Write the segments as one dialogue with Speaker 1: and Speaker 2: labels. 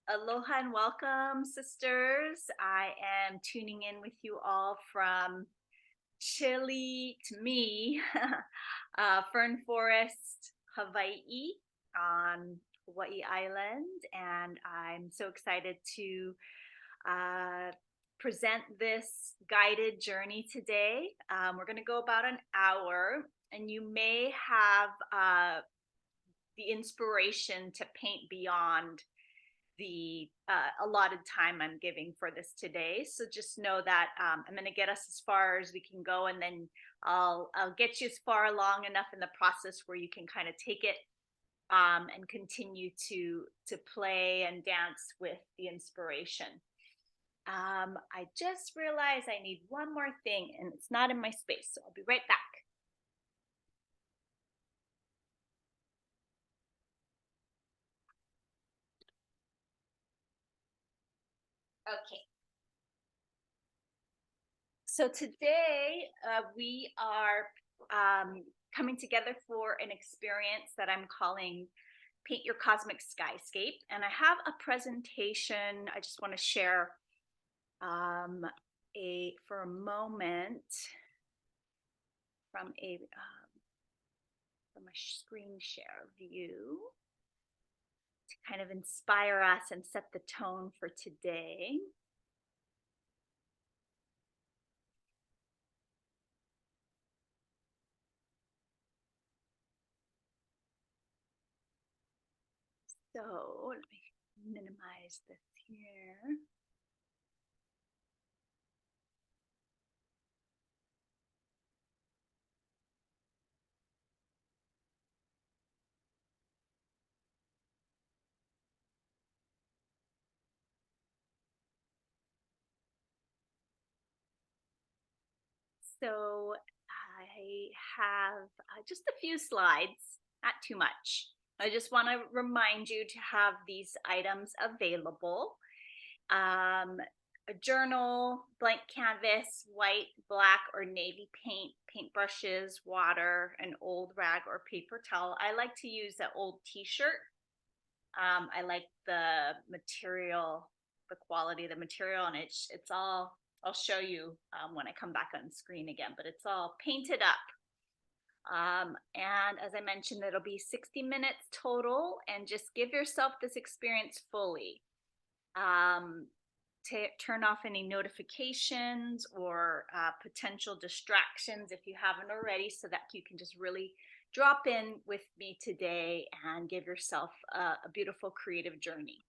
Speaker 1: Aloha and welcome, sisters. I am tuning in with you all from chilly to me, Fern Forest, Hawaii, on Hawaii Island. And I'm so excited to uh, present this guided journey today. We're going to go about an hour, and you may have the inspiration to paint beyond the allotted time I'm giving for this today. So just know that I'm going to get us as far as we can go, and then I'll get you as far along enough in the process where you can kind of take it and continue to play and dance with the inspiration. I just realized I need one more thing, and it's not in my space, so I'll be right back. Okay. So today we are coming together for an experience that I'm calling Paint Your Cosmic Skyscape. And I have a presentation I just want to share for a moment from a screen share view to kind of inspire us and set the tone for today. So let me minimize this here. So I have just a few slides, not too much. I just want to remind you to have these items available. A journal, blank canvas, white, black, or navy paint, paintbrushes, water, an old rag or paper towel. I like to use an old t-shirt. I like the material, the quality of the material, and it's all, I'll show you when I come back on screen again, but it's all painted up. And as I mentioned, it'll be 60 minutes total, and just give yourself this experience fully. Turn off any notifications or potential distractions if you haven't already, so that you can just really drop in with me today and give yourself a beautiful creative journey.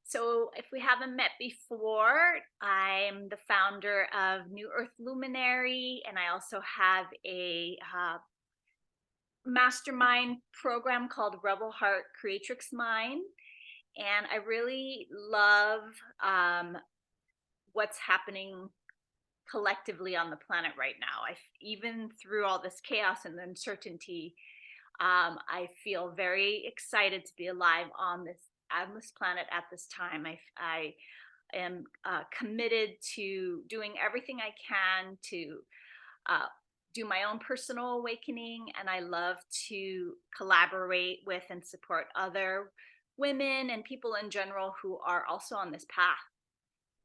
Speaker 1: So if we haven't met before, I'm the founder of New Earth Luminary, and I also have a mastermind program called Rebel Heart Creatrix Mind. And I really love what's happening collectively on the planet right now. Even through all this chaos and uncertainty, I feel very excited to be alive on this planet at this time. I am committed to doing everything I can to do my own personal awakening, and I love to collaborate with and support other women and people in general who are also on this path.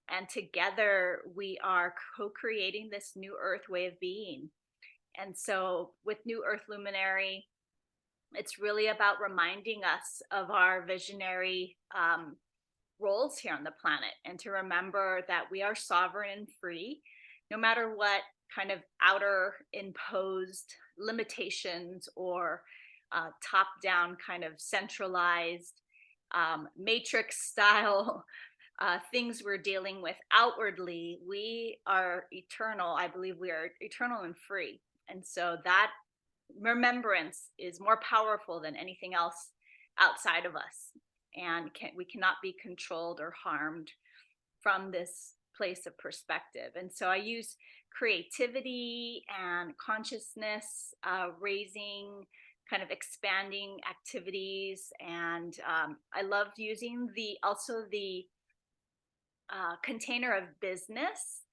Speaker 1: And together we are co-creating this new earth way of being. And so with New Earth Luminary, it's really about reminding us of our visionary roles here on the planet, and to remember that we are sovereign and free, no matter what kind of outer imposed limitations or top-down kind of centralized matrix style things we're dealing with outwardly. We are eternal. I believe we are eternal and free. And so that remembrance is more powerful than anything else outside of us. And we cannot be controlled or harmed from this place of perspective. And so I use creativity and consciousness raising, kind of expanding activities. And I love using the container of business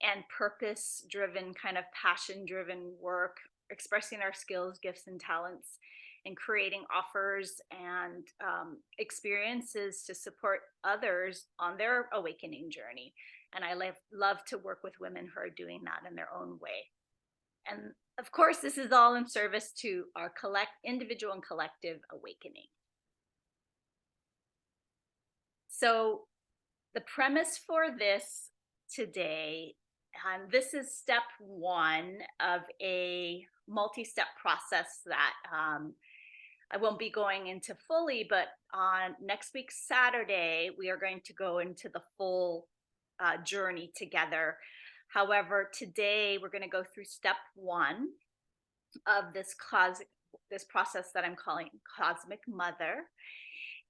Speaker 1: and purpose driven, kind of passion driven work, expressing our skills, gifts, and talents and creating offers and experiences to support others on their awakening journey. And I love to work with women who are doing that in their own way. And of course, this is all in service to our individual and collective awakening. So the premise for this today, this is step one of a multi-step process that I won't be going into fully, but on next week's Saturday, we are going to go into the full journey together. However, today we're going to go through step one of this process that I'm calling Cosmic Mother.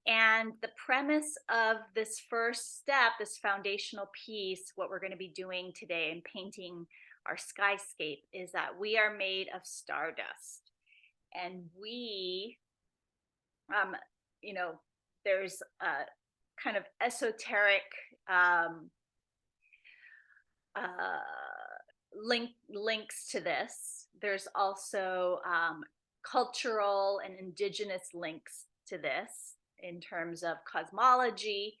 Speaker 1: And the premise of this first step, this foundational piece, what we're going to be doing today in painting our skyscape, is that we are made of stardust. And we, there's a kind of esoteric links to this. There's also cultural and indigenous links to this in terms of cosmology.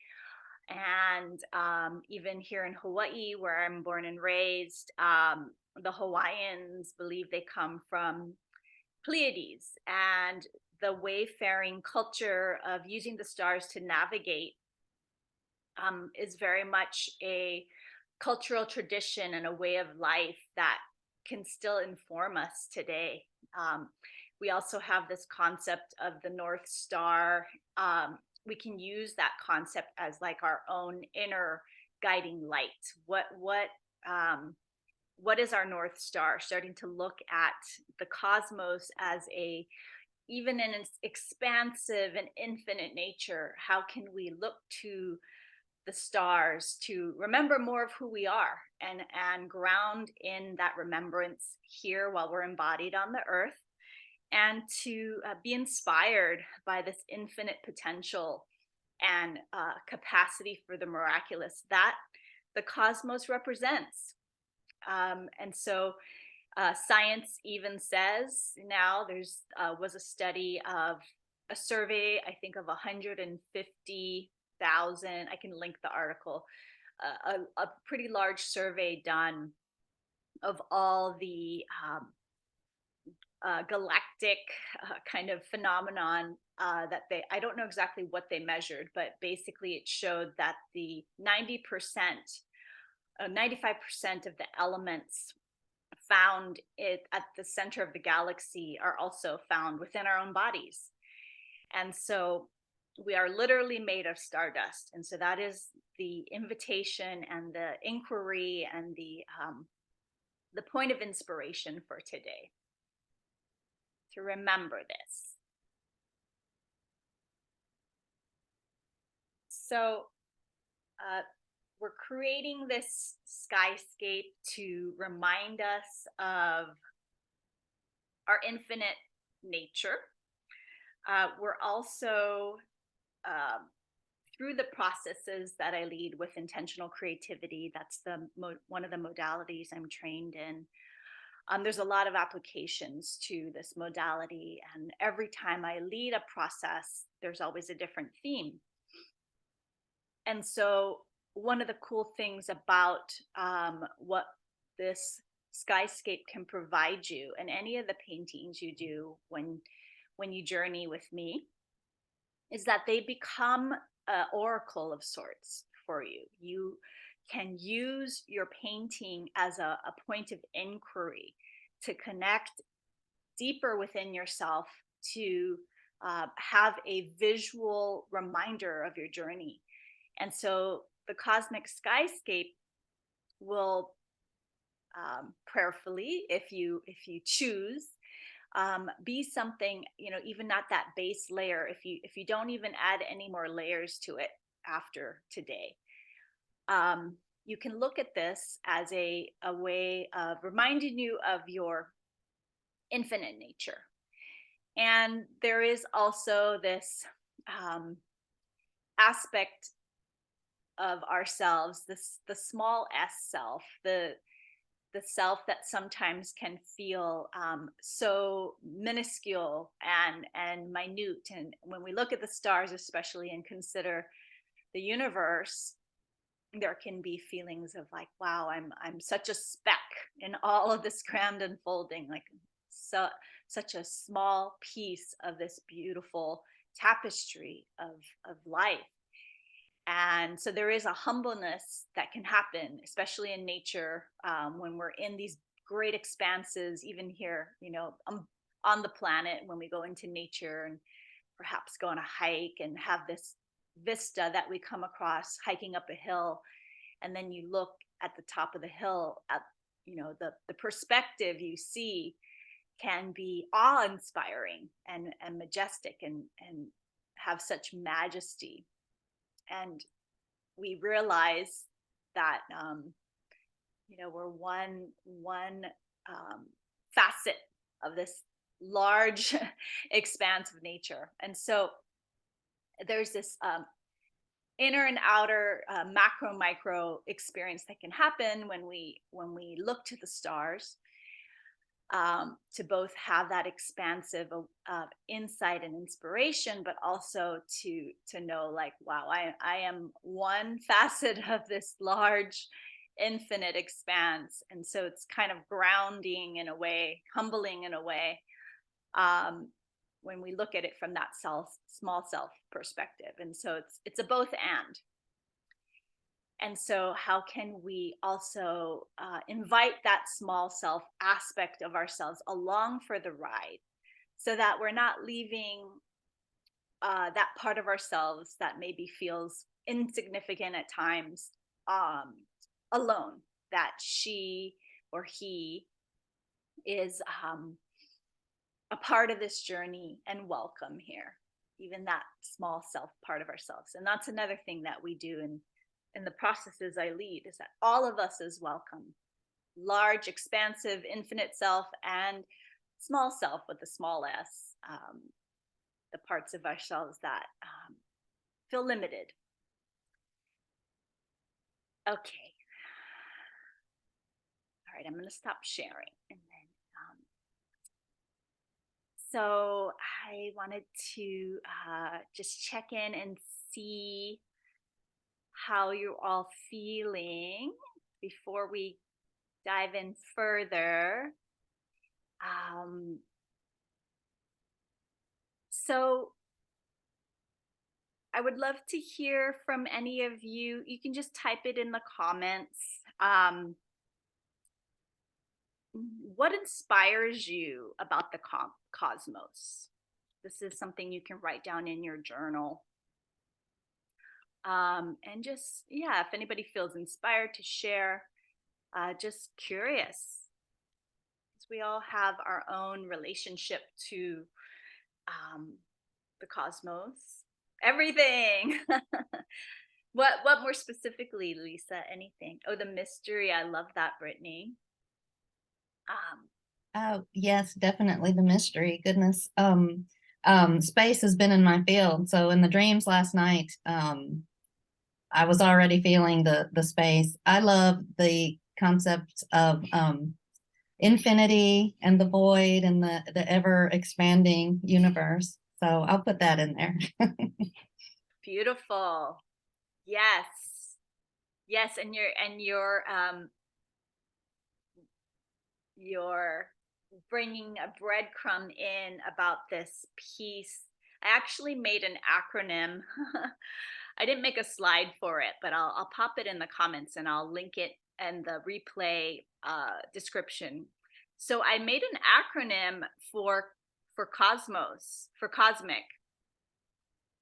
Speaker 1: And even here in Hawaii, where I'm born and raised, the Hawaiians believe they come from Pleiades, and the wayfaring culture of using the stars to navigate is very much a cultural tradition and a way of life that can still inform us today. We also have this concept of the North Star. We can use that concept as like our own inner guiding light. What is our North Star? Starting to look at the cosmos as even in its expansive and infinite nature, how can we look to the stars to remember more of who we are and ground in that remembrance here while we're embodied on the earth, and to be inspired by this infinite potential and capacity for the miraculous that the cosmos represents. And so science even says now was a study of a survey, I think of 150,000, I can link the article, a pretty large survey done of all the galactic kind of phenomenon that I don't know exactly what they measured, but basically it showed that the 95% of the elements found at the center of the galaxy are also found within our own bodies. And so we are literally made of stardust. And so that is the invitation and the inquiry and the point of inspiration for today, to remember this. So we're creating this skyscape to remind us of our infinite nature. We're also, through the processes that I lead with intentional creativity, that's one of the modalities I'm trained in. There's a lot of applications to this modality, and every time I lead a process, there's always a different theme. And so one of the cool things about what this skyscape can provide you, and any of the paintings you do when you journey with me, is that they become an oracle of sorts for you. You can use your painting as a point of inquiry to connect deeper within yourself, to have a visual reminder of your journey. And so the Cosmic Skyscape will prayerfully, if you choose, be something, even not that base layer, if you don't even add any more layers to it after today. You can look at this as a way of reminding you of your infinite nature. And there is also this aspect of ourselves, the small s self, the the self that sometimes can feel so minuscule and minute. And when we look at the stars, especially, and consider the universe, there can be feelings of like, wow, I'm such a speck in all of this grand unfolding, like such a small piece of this beautiful tapestry of life. And so there is a humbleness that can happen, especially in nature, when we're in these great expanses, even here, on the planet, when we go into nature and perhaps go on a hike and have this vista that we come across hiking up a hill. And then you look at the top of the hill at, the perspective you see can be awe-inspiring and majestic and have such majesty. And we realize that we're one facet of this large expanse of nature. And so there's this inner and outer macro micro experience that can happen when we look to the stars, to both have that expansive insight and inspiration, but also to know, like, wow, I am one facet of this large infinite expanse. And so it's kind of grounding in a way, humbling in a way, when we look at it from that small self perspective. And so it's a both and so how can we also invite that small self aspect of ourselves along for the ride, so that we're not leaving that part of ourselves that maybe feels insignificant at times alone, that she or he is a part of this journey and welcome here, even that small self part of ourselves. And that's another thing that we do in the processes I lead, is that all of us is welcome. Large, expansive, infinite self, and small self with a small s, the parts of ourselves that feel limited. Okay. All right, I'm going to stop sharing. And then, so I wanted to just check in and see how you're all feeling before we dive in further. So I would love to hear from any of you. You can just type it in the comments. What inspires you about the cosmos? This is something you can write down in your journal. And just, if anybody feels inspired to share, just curious. Because we all have our own relationship to the cosmos, everything. What more specifically, Lisa? Anything? Oh, the mystery. I love that, Brittany.
Speaker 2: Oh, yes, definitely the mystery. Goodness. Space has been in my field. So in the dreams last night, I was already feeling the space. I love the concept of infinity and the void and the ever expanding universe. So I'll put that in there.
Speaker 1: Beautiful. Yes. Yes, and you're bringing a breadcrumb in about this piece. I actually made an acronym. I didn't make a slide for it, but I'll pop it in the comments and I'll link it in the replay description. So I made an acronym for cosmos, for cosmic.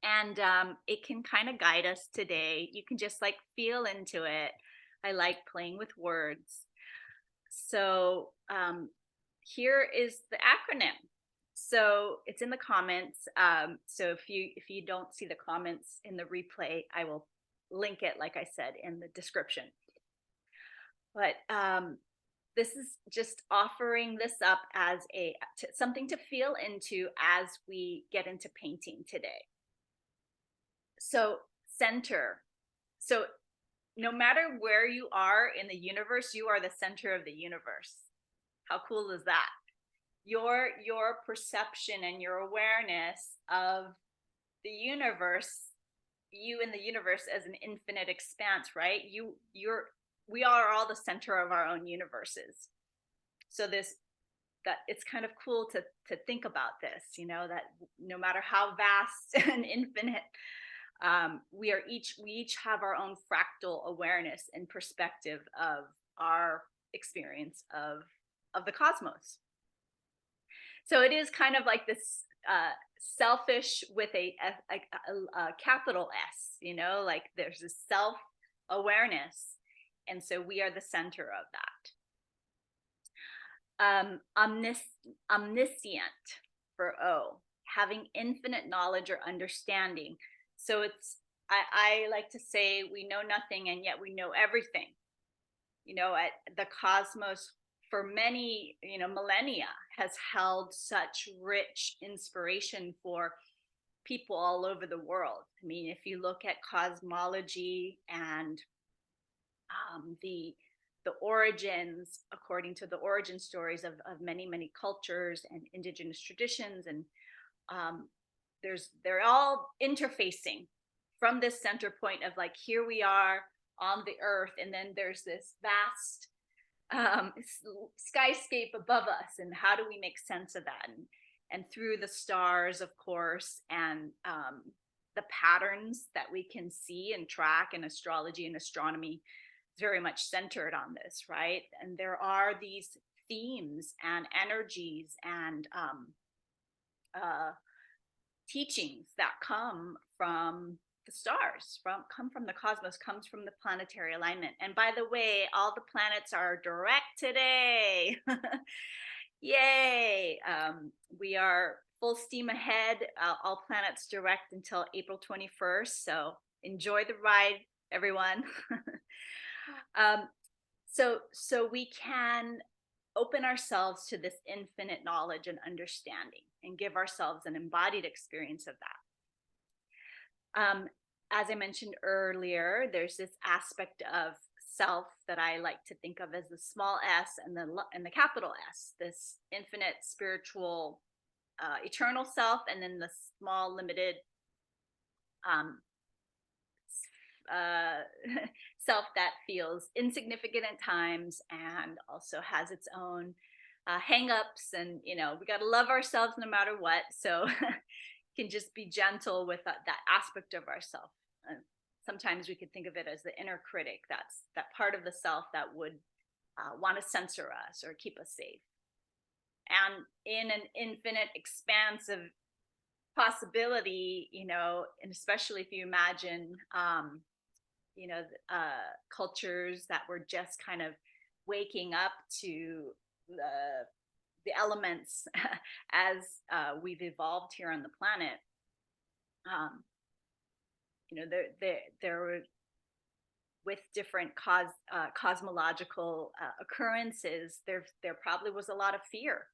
Speaker 1: And it can kind of guide us today. You can just like feel into it. I like playing with words. So here is the acronym. So it's in the comments. So if you don't see the comments in the replay, I will link it, like I said, in the description. But this is just offering this up as something to feel into as we get into painting today. So center. So no matter where you are in the universe, you are the center of the universe. How cool is that? Your perception and your awareness of the universe, you in the universe as an infinite expanse, right? We are all the center of our own universes. So that it's kind of cool to think about this, that no matter how vast and infinite, we each have our own fractal awareness and perspective of our experience of the cosmos. So it is kind of like this selfish with a capital S, like there's a self awareness, and so we are the center of that. Omniscient for O, having infinite knowledge or understanding. So I like to say we know nothing and yet we know everything. At the cosmos for many, millennia has held such rich inspiration for people all over the world. I mean, if you look at cosmology and the origins, according to the origin stories of many cultures and indigenous traditions, and they're all interfacing from this center point of like, here we are on the earth, and then there's this vast skyscape above us, and how do we make sense of that, and through the stars, of course, and the patterns that we can see and track in astrology and astronomy is very much centered on this, right? And there are these themes and energies and teachings that come from the stars, come from the cosmos, comes from the planetary alignment. And by the way, all the planets are direct today. Yay! We are full steam ahead. All planets direct until April 21st. So enjoy the ride, everyone. So we can open ourselves to this infinite knowledge and understanding and give ourselves an embodied experience of that. As I mentioned earlier, there's this aspect of self that I like to think of as the small s and the capital S, this infinite spiritual eternal self, and then the small limited self that feels insignificant at times and also has its own hang-ups, and we got to love ourselves no matter what, so can just be gentle with that aspect of ourself. Sometimes we could think of it as the inner critic, that's that part of the self that would want to censor us or keep us safe. And in an infinite expanse of possibility, and especially if you imagine cultures that were just kind of waking up to the elements as we've evolved here on the planet. There were, with different cosmological occurrences, there probably was a lot of fear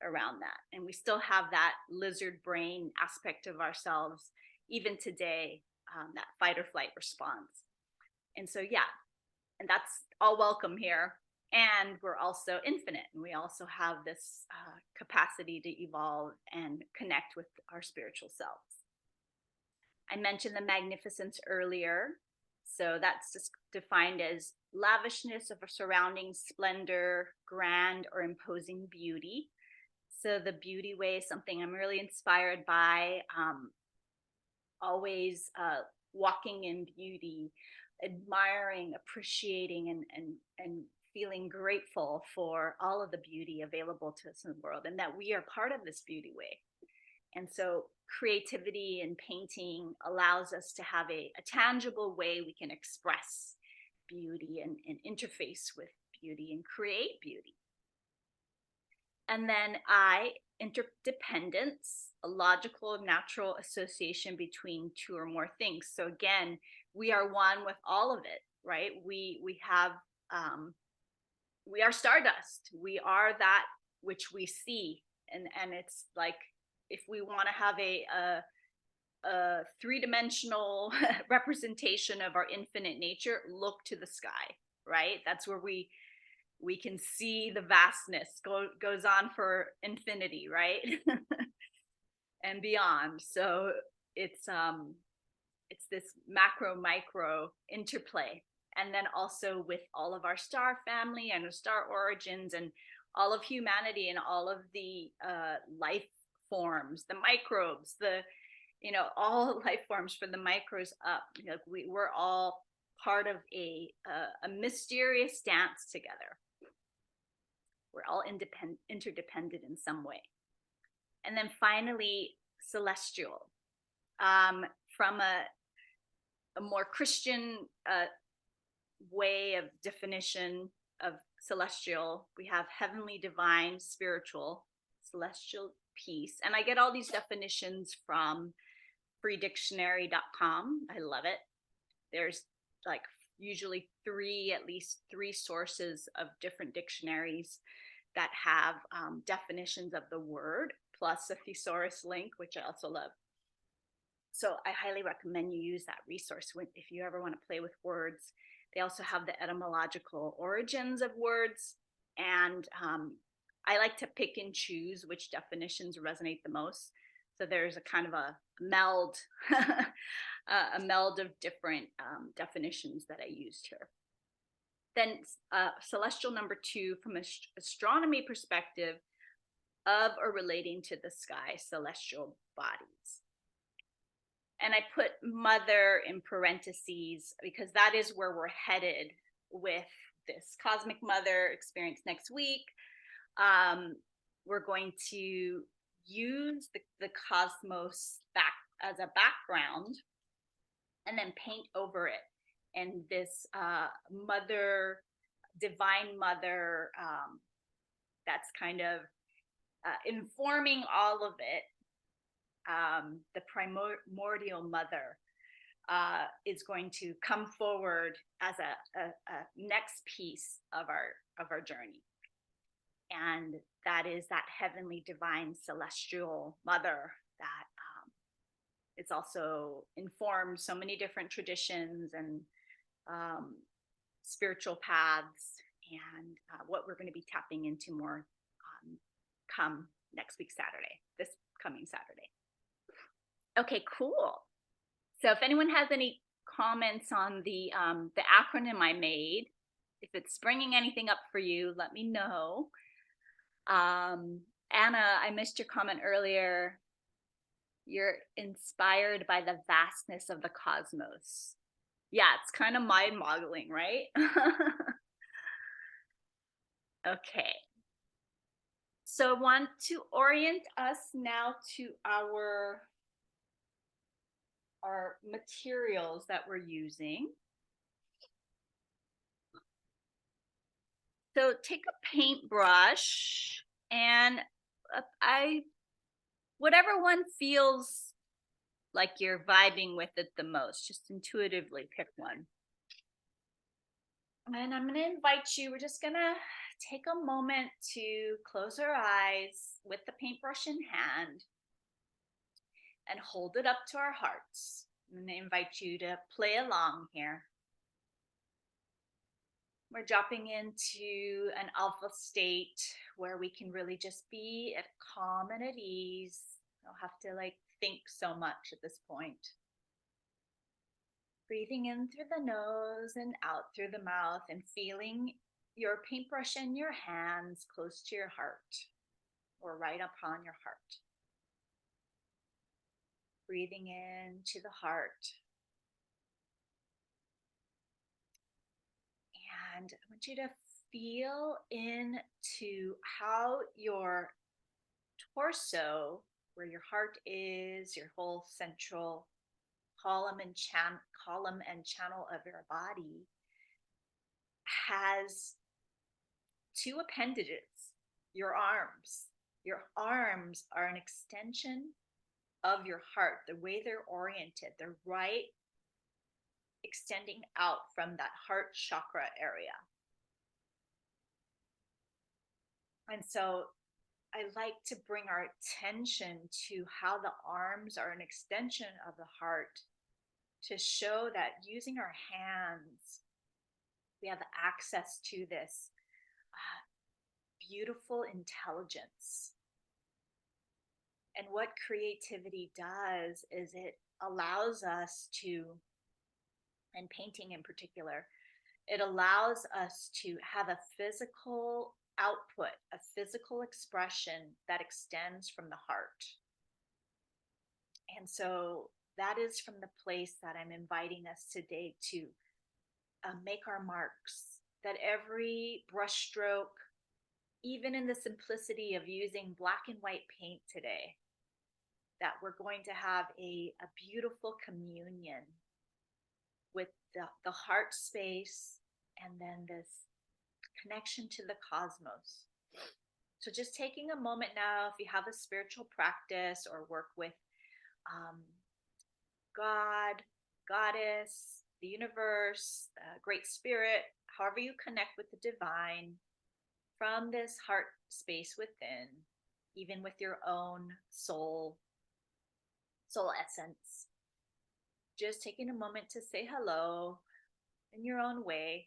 Speaker 1: around that, and we still have that lizard brain aspect of ourselves even today, that fight or flight response. And so and that's all welcome here. And we're also infinite, and we also have this capacity to evolve and connect with our spiritual selves. I mentioned the magnificence earlier. So that's just defined as lavishness of a surrounding splendor, grand or imposing beauty. So the beauty way is something I'm really inspired by. Always walking in beauty, admiring, appreciating, and feeling grateful for all of the beauty available to us in the world, and that we are part of this beauty way. And so creativity and painting allows us to have a tangible way we can express beauty and interface with beauty and create beauty. And then interdependence, a logical, natural association between two or more things. So again, we are one with all of it, right? We are stardust. We are that which we see, and it's like, if we want to have a a three-dimensional representation of our infinite nature, look to the sky, right? That's where we can see the vastness goes on for infinity, right? And beyond. So it's this macro micro interplay, and then also with all of our star family and our star origins and all of humanity and all of the life forms, the microbes, the all life forms from the micros up. We're all part of a mysterious dance together. We're all interdependent in some way. And then finally, celestial. From a more Christian way of definition of celestial, we have heavenly, divine, spiritual, celestial, peace. And I get all these definitions from freedictionary.com. I love it. There's like usually at least three sources of different dictionaries that have definitions of the word, plus a thesaurus link, which I also love. So I highly recommend you use that resource if you ever want to play with words. They also have the etymological origins of words, and I like to pick and choose which definitions resonate the most. So there's a kind of a meld, a meld of different definitions that I used here. Then celestial number 2, from an astronomy perspective, of or relating to the sky, celestial bodies. And I put mother in parentheses because that is where we're headed with this cosmic mother experience next week. We're going to use the cosmos back as a background and then paint over it. And this mother, divine mother, that's kind of informing all of it. The primordial mother is going to come forward as a next piece of our journey, and that is that heavenly, divine, celestial mother that it's also informed so many different traditions and spiritual paths, and what we're going to be tapping into more come next week, this coming Saturday. Okay, cool. So if anyone has any comments on the acronym I made, if it's bringing anything up for you, let me know. Anna, I missed your comment earlier. You're inspired by the vastness of the cosmos. Yeah, it's kind of mind-boggling, right? Okay. So I want to orient us now to our materials that we're using. So take a paintbrush and whatever one feels like you're vibing with it the most, just intuitively pick one. And I'm going to invite you, we're just going to take a moment to close our eyes with the paintbrush in hand and hold it up to our hearts. I'm going to invite you to play along here. We're dropping into an alpha state where we can really just be at calm and at ease. Don't have to think so much at this point. Breathing in through the nose and out through the mouth, and feeling your paintbrush in your hands close to your heart or right upon your heart. Breathing in to the heart. And I want you to feel into how your torso, where your heart is, your whole central column and channel of your body, has two appendages, your arms. Your arms are an extension of your heart. The way they're oriented, they're right extending out from that heart chakra area. And so I like to bring our attention to how the arms are an extension of the heart to show that using our hands, we have access to this beautiful intelligence. And what creativity does is it allows us to, and painting in particular, it allows us to have a physical output, a physical expression that extends from the heart. And so that is from the place that I'm inviting us today to make our marks, that every brushstroke, even in the simplicity of using black and white paint today, that we're going to have a beautiful communion with the heart space and then this connection to the cosmos. So just taking a moment now, if you have a spiritual practice or work with God, Goddess, the universe, Great Spirit, however you connect with the divine, from this heart space within, even with your own soul essence, just taking a moment to say hello in your own way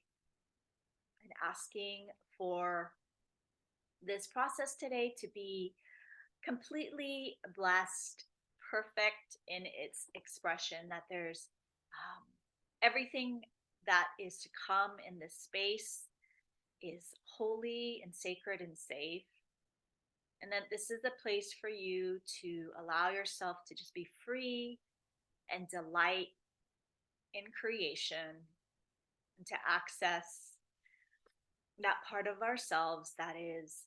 Speaker 1: and asking for this process today to be completely blessed, perfect in its expression, that there's everything that is to come in this space is holy and sacred and safe. And that this is a place for you to allow yourself to just be free and delight in creation and to access that part of ourselves that is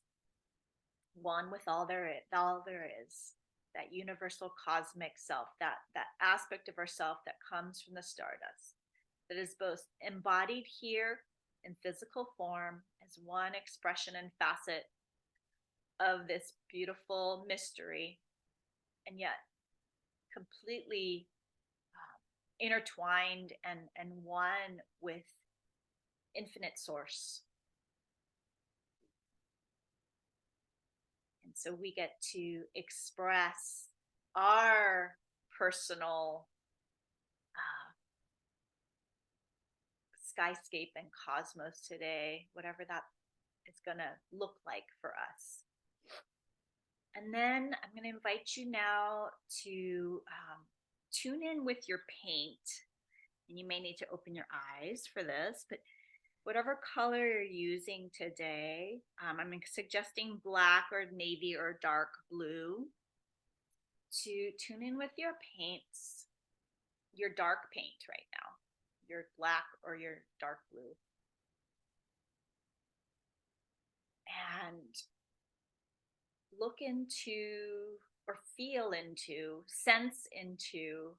Speaker 1: one with all there is, that universal cosmic self, that aspect of ourself that comes from the stardust, that is both embodied here in physical form as one expression and facet of this beautiful mystery, and yet completely intertwined and one with infinite source. And so we get to express our personal skyscape and cosmos today, whatever that is going to look like for us. And then I'm going to invite you now to tune in with your paint. And you may need to open your eyes for this, but whatever color you're using today, I'm suggesting black or navy or dark blue, to tune in with your paints, your dark paint right now, your black or your dark blue. And look into or feel into, sense into,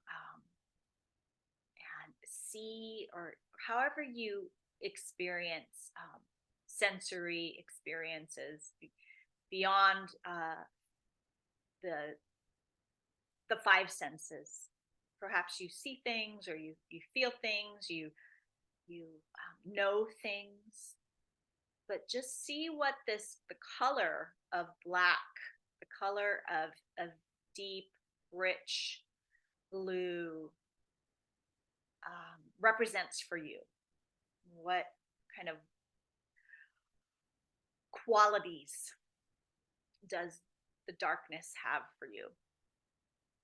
Speaker 1: and see, or however you experience sensory experiences beyond the five senses. Perhaps you see things, or you feel things, you know things, but just see what the color of black, the color of deep, rich blue represents for you. What kind of qualities does the darkness have for you?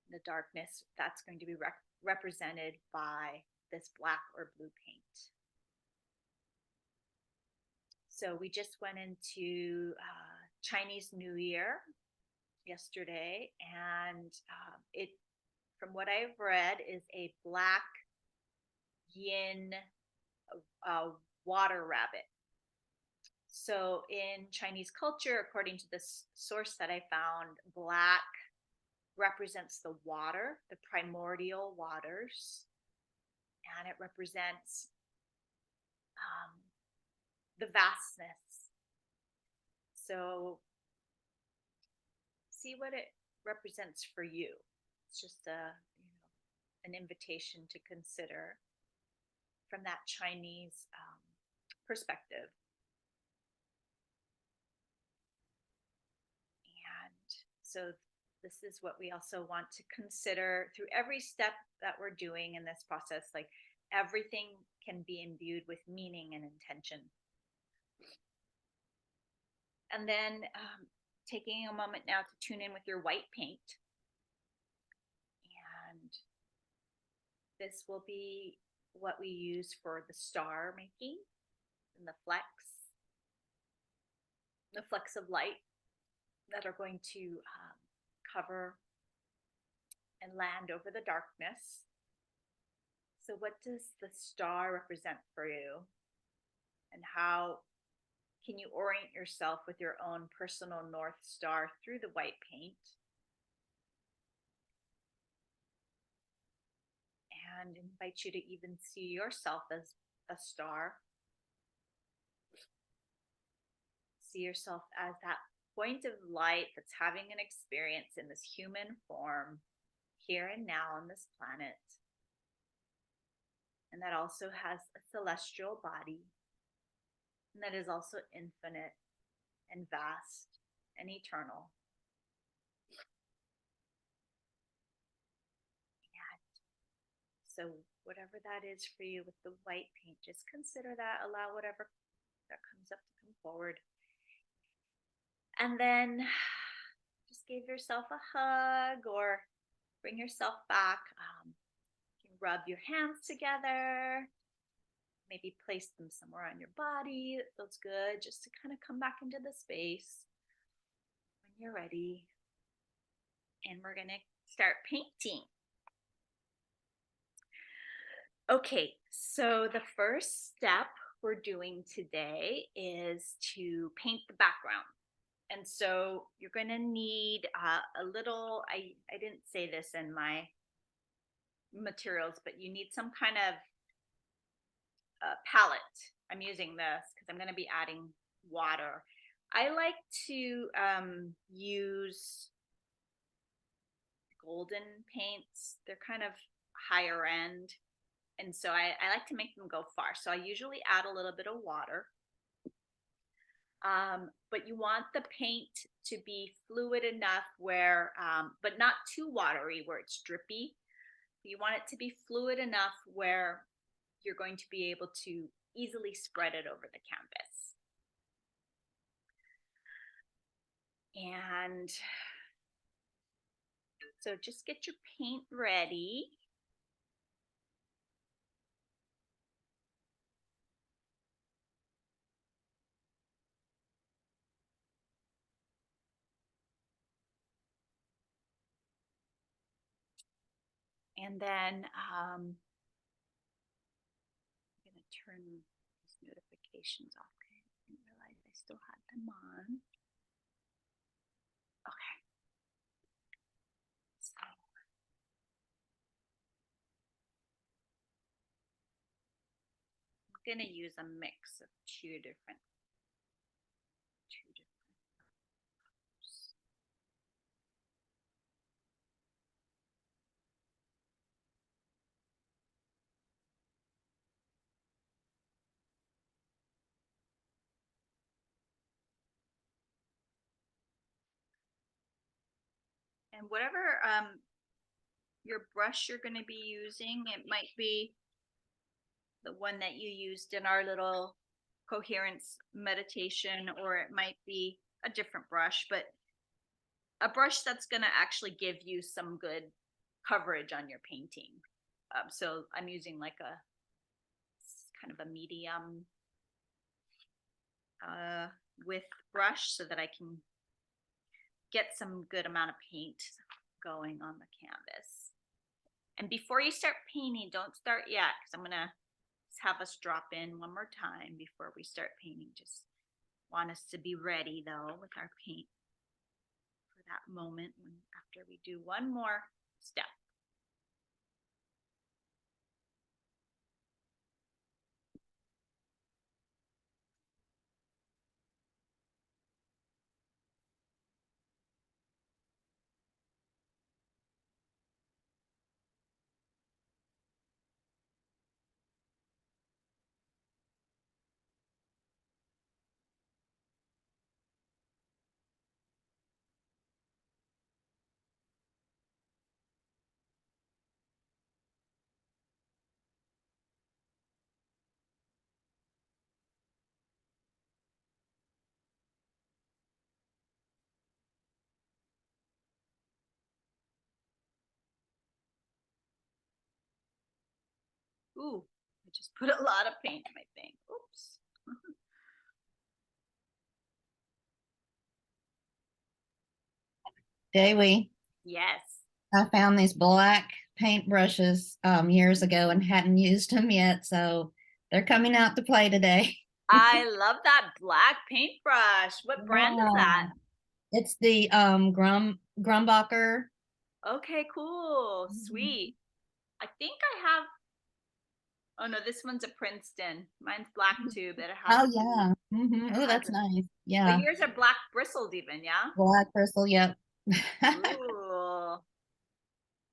Speaker 1: The darkness that's going to be represented by this black or blue paint. So we just went into Chinese New Year yesterday, and it, from what I've read, is a black yin water rabbit. So in Chinese culture, according to this source that I found, black represents the water, the primordial waters, and it represents the vastness. So see what it represents for you. It's just an invitation to consider from that Chinese perspective. so this is what we also want to consider through every step that we're doing in this process. Like everything can be imbued with meaning and intention. And then taking a moment now to tune in with your white paint. And this will be what we use for the star making and the flecks of light that are going to cover and land over the darkness. So what does the star represent for you? And how can you orient yourself with your own personal North Star through the white paint? And invite you to even see yourself as a star. See yourself as that point of light that's having an experience in this human form here and now on this planet. And that also has a celestial body, and that is also infinite and vast and eternal. And so whatever that is for you with the white paint, just consider that, allow whatever that comes up to come forward. And then just give yourself a hug or bring yourself back. You can rub your hands together, maybe place them somewhere on your body that feels good, just to kind of come back into the space when you're ready. And we're going to start painting. Okay, so the first step we're doing today is to paint the background. And so you're going to need a little, I didn't say this in my materials, but you need some kind of palette. I'm using this because I'm going to be adding water. I like to use golden paints. They're kind of higher end. And so I like to make them go far. So I usually add a little bit of water. But you want the paint to be fluid enough where, but not too watery where it's drippy. You want it to be fluid enough where you're going to be able to easily spread it over the canvas. And so just get your paint ready. And then I'm going to turn these notifications off. Okay, I didn't realize I still had them on. Okay. So I'm going to use a mix of two different colors. And whatever your brush you're going to be using, it might be the one that you used in our little coherence meditation, or it might be a different brush, but a brush that's going to actually give you some good coverage on your painting. So I'm using like a kind of a medium width brush so that I can get some good amount of paint going on the canvas. And before you start painting, don't start yet, because I'm going to have us drop in one more time before we start painting. Just want us to be ready though with our paint for that moment when after we do one more step. Ooh, I just put a lot of paint in my thing. Oops.
Speaker 2: Dewi,
Speaker 1: Yes.
Speaker 2: I found these black paintbrushes years ago and hadn't used them yet, so they're coming out to play today.
Speaker 1: I love that black paintbrush. What brand is that?
Speaker 2: Yeah. It's the Grumbacher.
Speaker 1: Okay, cool. Sweet. I think I have, oh no, this one's a Princeton. Mine's black too, but
Speaker 2: Oh yeah.
Speaker 1: it
Speaker 2: Oh,
Speaker 1: has
Speaker 2: that's
Speaker 1: a,
Speaker 2: nice.
Speaker 1: but
Speaker 2: Yeah.
Speaker 1: yours are black bristled even, yeah?
Speaker 2: Black crystal, yep.
Speaker 1: Ooh,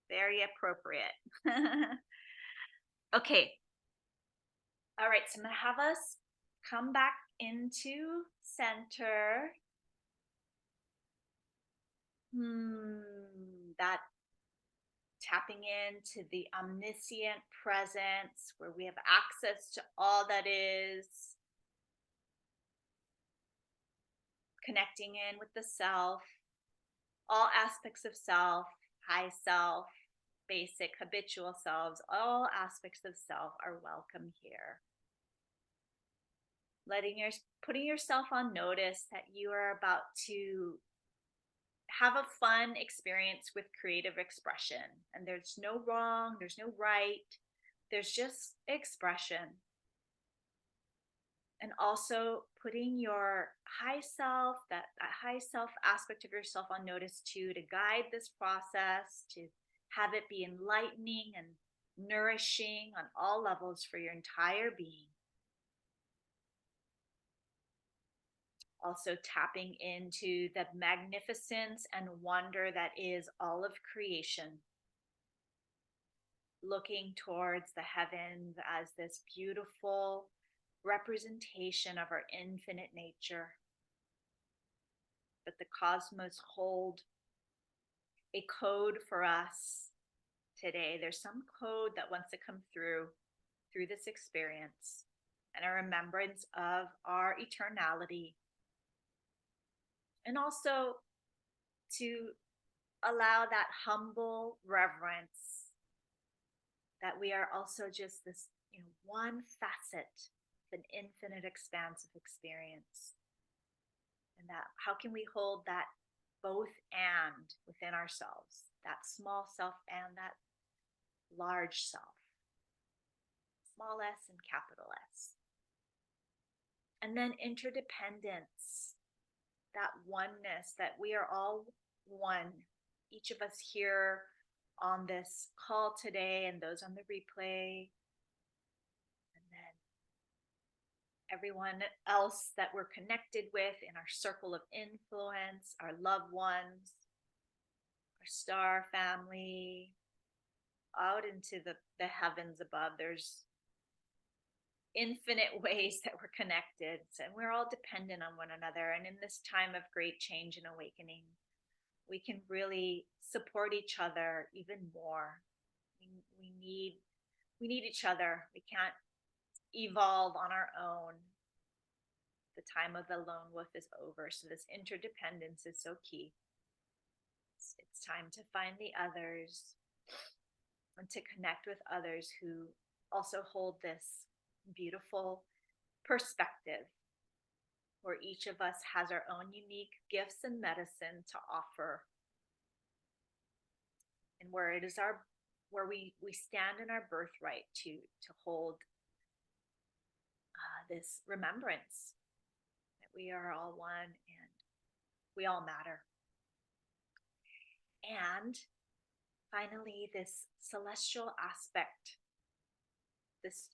Speaker 1: very appropriate. Okay. All right, so I'm gonna have us come back into center. That tapping into the omniscient presence where we have access to all that is, connecting in with the self, all aspects of self, high self, basic habitual selves, all aspects of self are welcome here. Putting yourself on notice that you are about to have a fun experience with creative expression, and there's no wrong, there's no right, there's just expression. And also putting your high self, that high self aspect of yourself on notice too, to guide this process, to have it be enlightening and nourishing on all levels for your entire being. Also tapping into the magnificence and wonder that is all of creation. Looking towards the heavens as this beautiful representation of our infinite nature. That the cosmos hold a code for us today. There's some code that wants to come through this experience, and a remembrance of our eternality. And also to allow that humble reverence that we are also just this, one facet of an infinite expanse of experience. And that how can we hold that both and within ourselves, that small self and that large self, small s and capital S. And then interdependence, that oneness, that we are all one. Each of us here on this call today and those on the replay, and then everyone else that we're connected with in our circle of influence, our loved ones, our star family, out into the heavens above. There's infinite ways that we're connected, and we're all dependent on one another. And in this time of great change and awakening, we can really support each other even more. We need each other. We can't evolve on our own. The time of the lone wolf is over. So this interdependence is so key. It's time to find the others and to connect with others who also hold this beautiful perspective where each of us has our own unique gifts and medicine to offer, and where it is where we stand in our birthright to hold this remembrance that we are all one and we all matter. And finally, this celestial aspect, this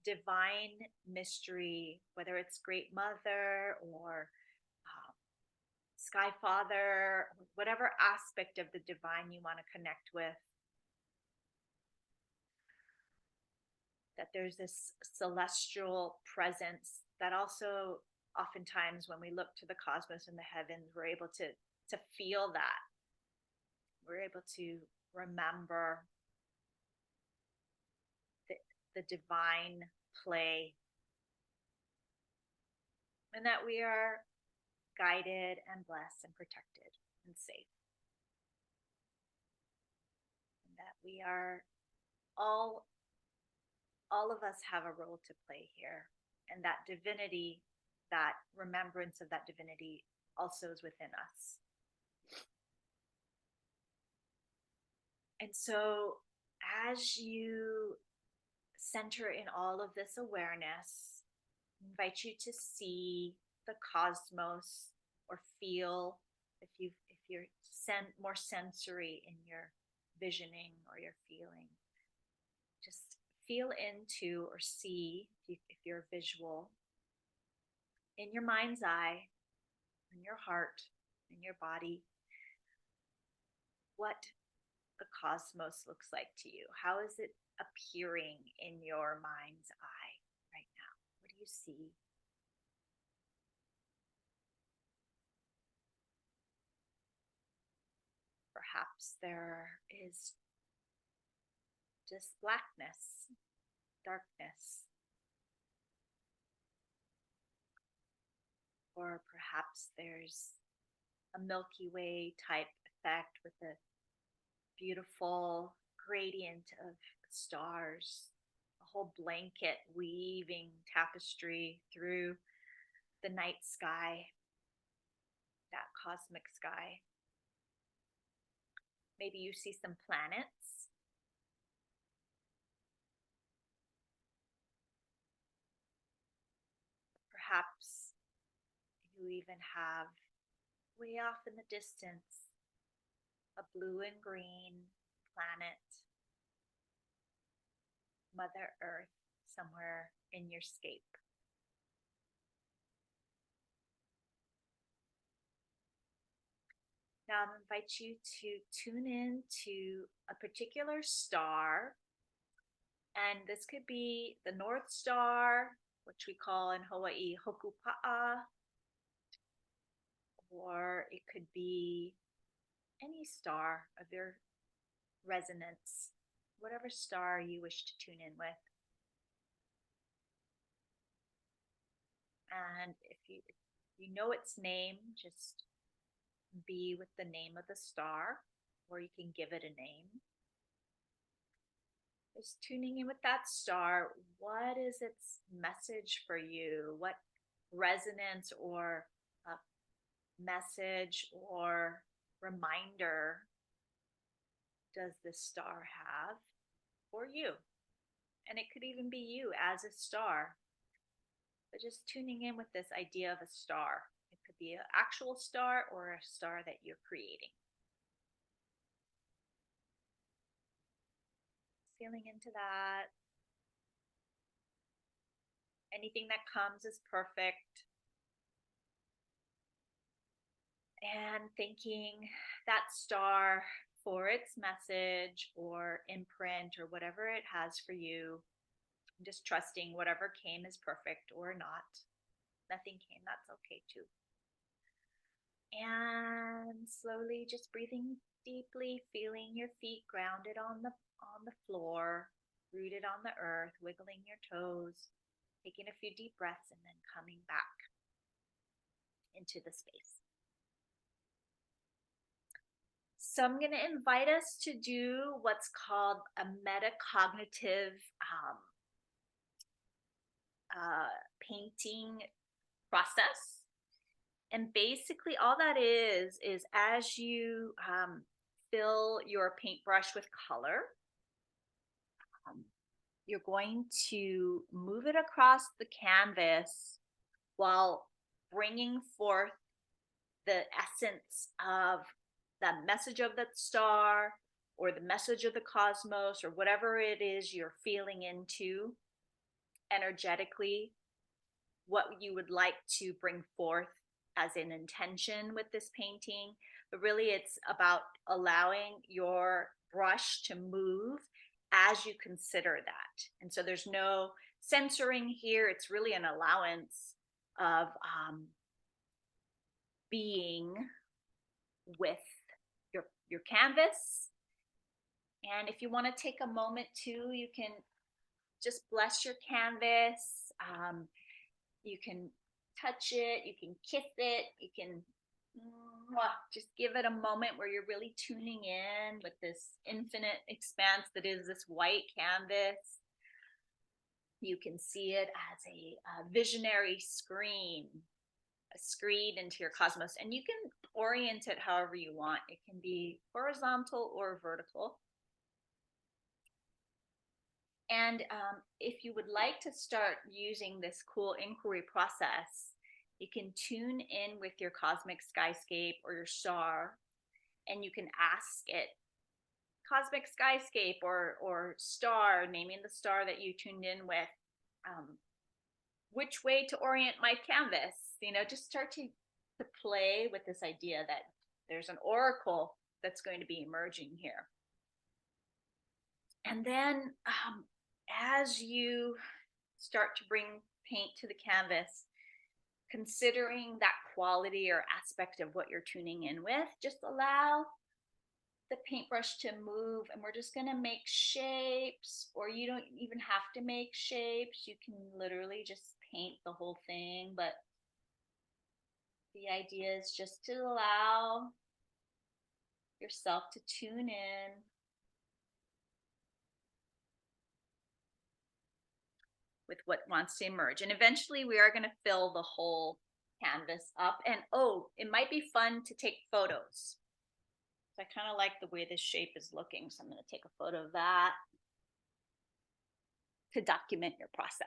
Speaker 1: divine mystery, whether it's Great Mother or Sky Father, whatever aspect of the divine you want to connect with, that there's this celestial presence that also oftentimes when we look to the cosmos and the heavens, we're able to feel that. We're able to remember the divine play, and that we are guided and blessed and protected and safe. And that we are all all of us have a role to play here. And that divinity, that remembrance of that divinity also is within us. And so as you center in all of this awareness, I invite you to see the cosmos, or feel, if you're more sensory in your visioning or your feeling, just feel into or see, if you're visual, in your mind's eye, in your heart, in your body, what the cosmos looks like to you. How is it appearing in your mind's eye right now? What do you see? Perhaps there is just blackness, darkness, or perhaps there's a Milky Way type effect with a beautiful gradient of stars, a whole blanket weaving tapestry through the night sky, that cosmic sky. Maybe you see some planets. Perhaps you even have, way off in the distance, a blue and green planet, Mother Earth, somewhere in your scape. Now I invite you to tune in to a particular star, and this could be the North Star, which we call in Hawaii Hokupa'a, or it could be any star of your resonance, whatever star you wish to tune in with. And if you know its name, just be with the name of the star, or you can give it a name. Just tuning in with that star. What is its message for you? What resonance or message or reminder does this star have for you? And it could even be you as a star. But just tuning in with this idea of a star. It could be an actual star or a star that you're creating. Feeling into that. Anything that comes is perfect. And thanking that star for its message or imprint or whatever it has for you. Just trusting whatever came is perfect or not. Nothing came, that's okay too. And slowly just breathing deeply, feeling your feet grounded on the floor, rooted on the earth, wiggling your toes, taking a few deep breaths, and then coming back into the space. So I'm going to invite us to do what's called a metacognitive painting process. And basically all that is as you fill your paintbrush with color, you're going to move it across the canvas while bringing forth the essence of the message of that star or the message of the cosmos or whatever it is you're feeling into energetically, what you would like to bring forth as an intention with this painting. But really it's about allowing your brush to move as you consider that. And so there's no censoring here. It's really an allowance of being with your canvas. And if you want to take a moment too, you can just bless your canvas. You can touch it, you can kiss it, you can just give it a moment where you're really tuning in with this infinite expanse that is this white canvas. You can see it as a visionary screen, a screen into your cosmos, and you can orient it however you want. It can be horizontal or vertical. And if you would like to start using this cool inquiry process, you can tune in with your cosmic skyscape or your star, and you can ask it, cosmic skyscape or star, naming the star that you tuned in with, which way to orient my canvas. Just start to play with this idea that there's an oracle that's going to be emerging here. And then as you start to bring paint to the canvas, considering that quality or aspect of what you're tuning in with, just allow the paintbrush to move, and we're just going to make shapes, or you don't even have to make shapes. You can literally just paint the whole thing, but the idea is just to allow yourself to tune in with what wants to emerge. And eventually we are going to fill the whole canvas up. And it might be fun to take photos. So I kind of like the way this shape is looking, so I'm going to take a photo of that to document your process.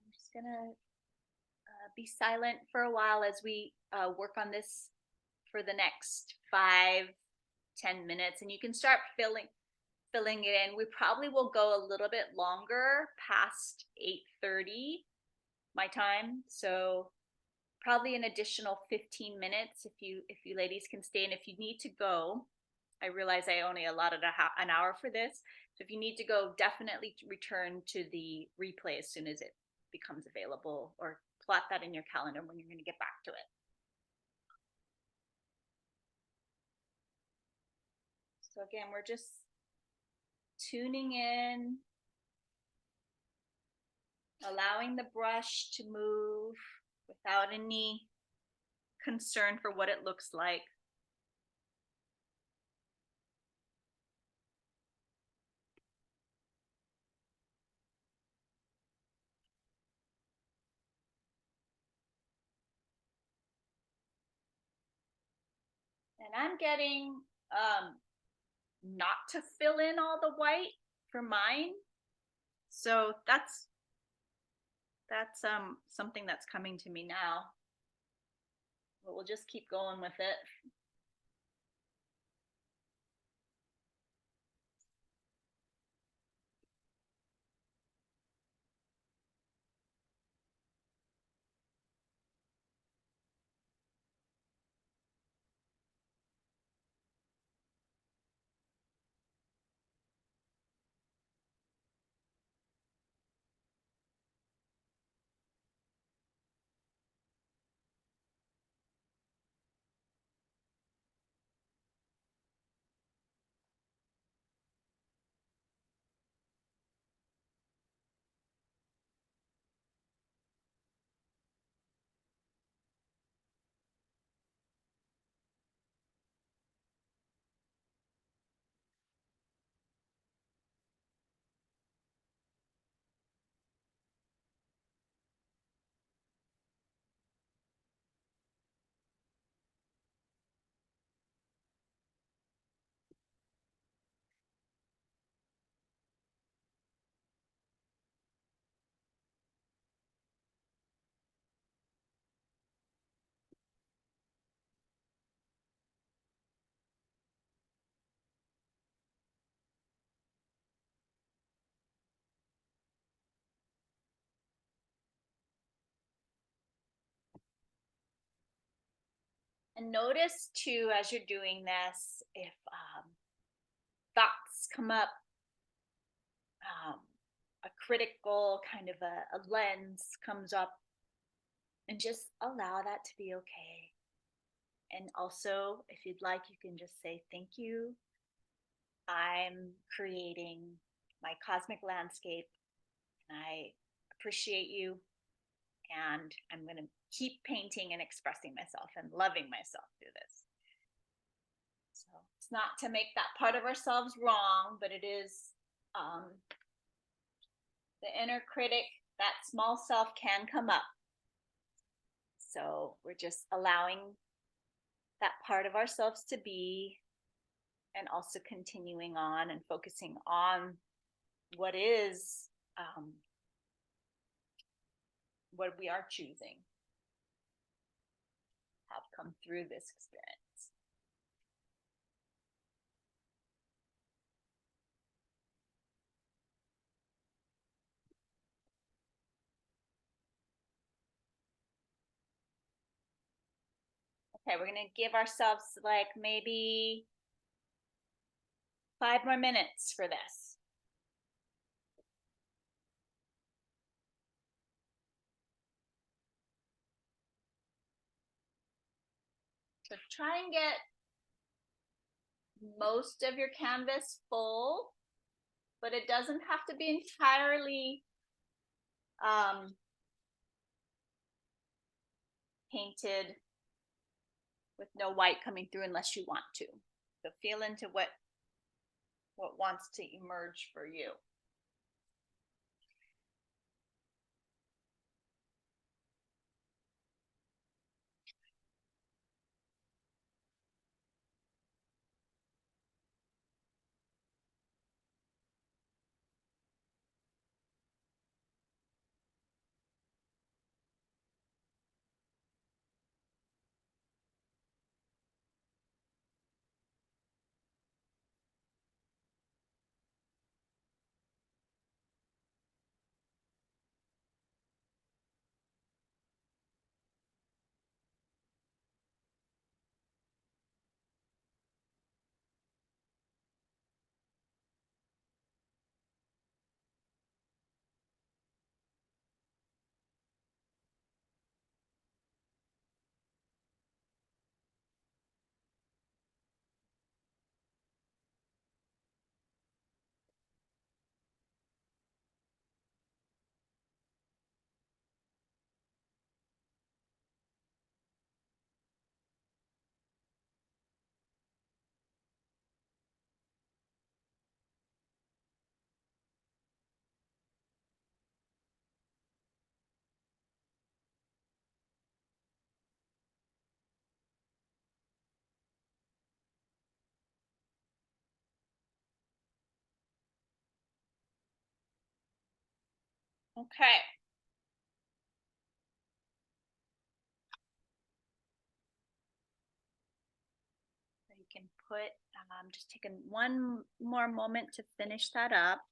Speaker 1: I'm just going to be silent for a while as we work on this for the next 5-10 minutes, and you can start filling it in. We probably will go a little bit longer past 8:30 my time, so probably an additional 15 minutes if you ladies can stay. And if you need to go, I realize I only allotted an hour for this, so if you need to go, definitely return to the replay as soon as it becomes available, or plot that in your calendar when you're going to get back to it. So again, we're just tuning in, allowing the brush to move without any concern for what it looks like. And I'm getting not to fill in all the white for mine. So that's something that's coming to me now. But we'll just keep going with it. And notice too, as you're doing this, if thoughts come up, a critical kind of a lens comes up, and just allow that to be okay. And also, if you'd like, you can just say, thank you. I'm creating my cosmic landscape, and I appreciate you. And I'm going to keep painting and expressing myself and loving myself through this. So it's not to make that part of ourselves wrong, but it is the inner critic, that small self can come up. So we're just allowing that part of ourselves to be, and also continuing on and focusing on what is, what we are choosing have come through this experience. Okay, we're gonna give ourselves like maybe 5 more minutes for this. So try and get most of your canvas full, but it doesn't have to be entirely painted with no white coming through unless you want to. So feel into what wants to emerge for you. Okay. So you can put, just taking one more moment to finish that up.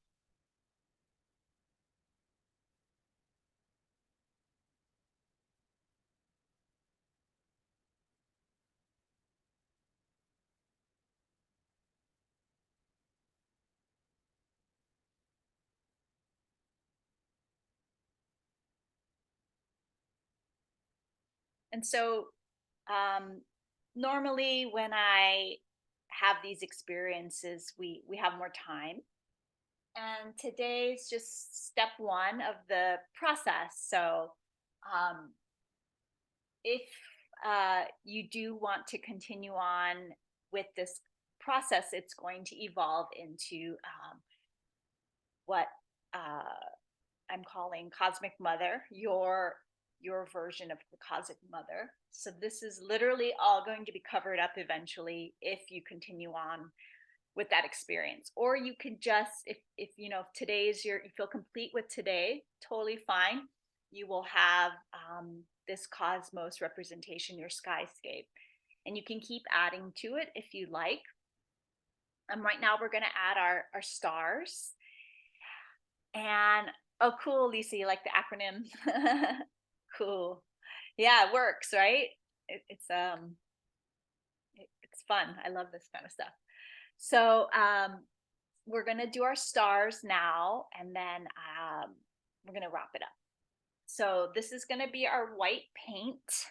Speaker 1: And so normally when I have these experiences, we have more time. And today's just step one of the process. So if you do want to continue on with this process, it's going to evolve into what I'm calling Cosmic Mother, your version of the Cosmic Mother. So this is literally all going to be covered up eventually if you continue on with that experience. Or you could just, if you know, if today's you feel complete with today, totally fine. You will have this cosmos representation, your skyscape, and you can keep adding to it if you like. Right now we're going to add our stars. And oh, cool, Lisa, you like the acronym? Cool. Yeah, it works, right? It's fun. I love this kind of stuff. So we're gonna do our stars now, and then we're gonna wrap it up. So this is gonna be our white paint.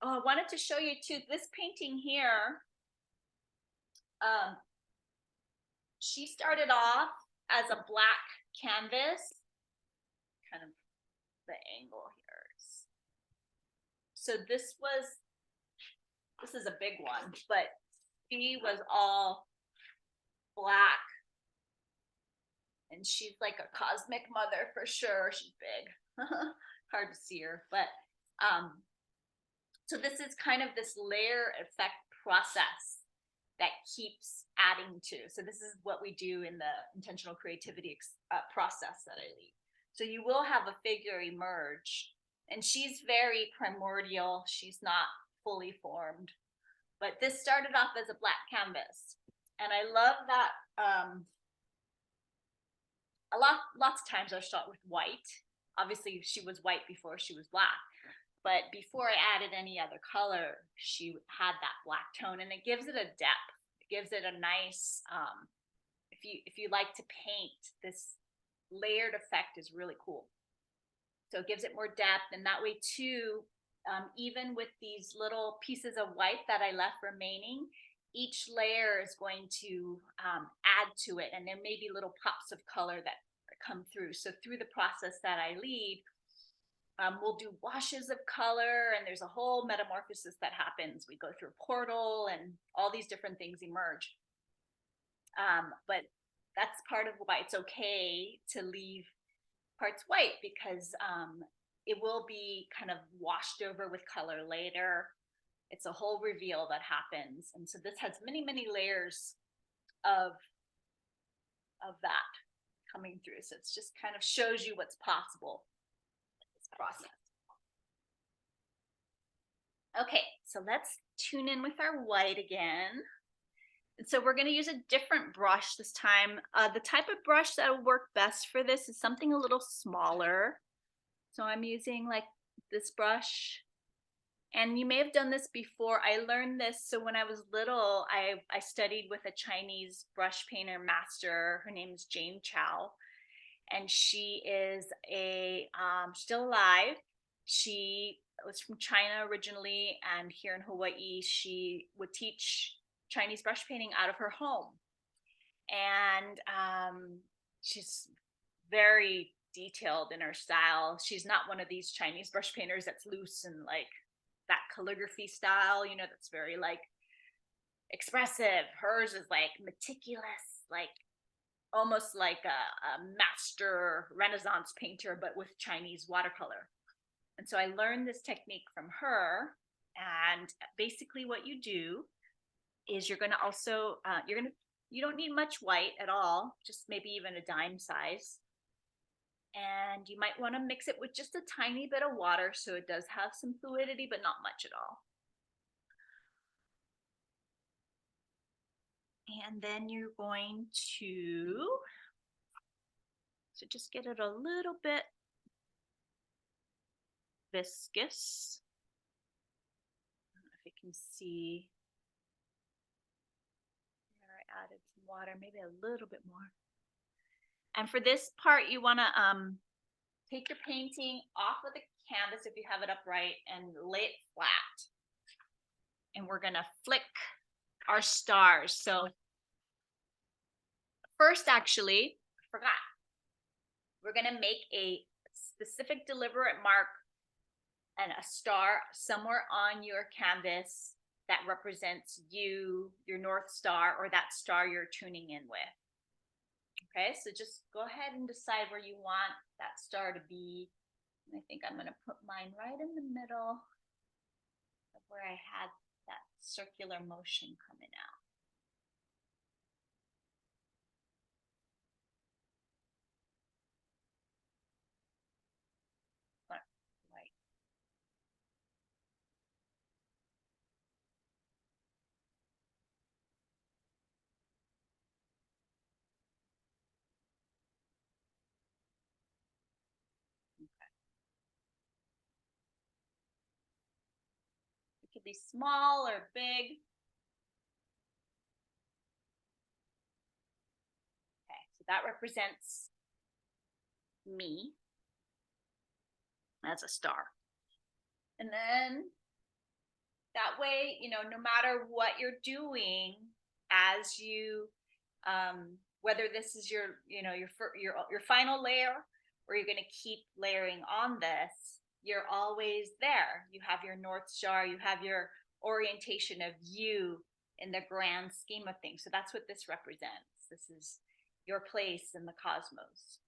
Speaker 1: Oh, I wanted to show you too, this painting here. She started off as a black canvas, kind of the angle here. So this is a big one, but she was all black. And she's like a cosmic mother for sure. She's big. Hard to see her. But so this is kind of this layer effect process that keeps adding to. So this is what we do in the intentional creativity process that I lead. So you will have a figure emerge, and she's very primordial. She's not fully formed, but this started off as a black canvas, and I love that. Lots of times I'll start with white. Obviously, she was white before she was black, but before I added any other color, she had that black tone, and it gives it a depth. It gives it a nice. If you like to paint, this layered effect is really cool. So it gives it more depth, and that way too, even with these little pieces of white that I left remaining, each layer is going to add to it, and there may be little pops of color that come through. So through the process that I lead, we'll do washes of color, and there's a whole metamorphosis that happens. We go through a portal, and all these different things emerge. But that's part of why it's okay to leave parts white, because it will be kind of washed over with color later. It's a whole reveal that happens. And so this has many, many layers of that coming through. So it's just kind of shows you what's possible in this process. Okay, so let's tune in with our white again. And so we're going to use a different brush this time. The type of brush that will work best for this is something a little smaller. So I'm using like this brush. And you may have done this before. I learned this. So when I was little, I studied with a Chinese brush painter master. Her name is Jane Chow. And she is still alive. She was from China originally. And here in Hawaii, she would teach Chinese brush painting out of her home. And she's very detailed in her style. She's not one of these Chinese brush painters that's loose and like that calligraphy style, you know, that's very like expressive. Hers is like meticulous, like almost like a master Renaissance painter, but with Chinese watercolor. And so I learned this technique from her. And basically what you do is you're going to also, you don't need much white at all, just maybe even a dime size. And you might want to mix it with just a tiny bit of water so it does have some fluidity, but not much at all. And then you're going to, so just get it a little bit viscous. I don't know if you can see. There, I added some water, maybe a little bit more. And for this part, you want to take your painting off of the canvas if you have it upright and lay it flat. And we're going to flick our stars. So first, actually, I forgot. We're going to make a specific deliberate mark and a star somewhere on your canvas that represents you, your North Star, or that star you're tuning in with. Okay, so just go ahead and decide where you want that star to be. And I think I'm going to put mine right in the middle of where I had that circular motion coming out. Right. It could be small or big. Okay, so that represents me as a star. And then that way, you know, no matter what you're doing, as you, whether this is your, you know, your final layer, or you're going to keep layering on this, you're always there. You have your North Star, you have your orientation of you in the grand scheme of things. So that's what this represents. This is your place in the cosmos.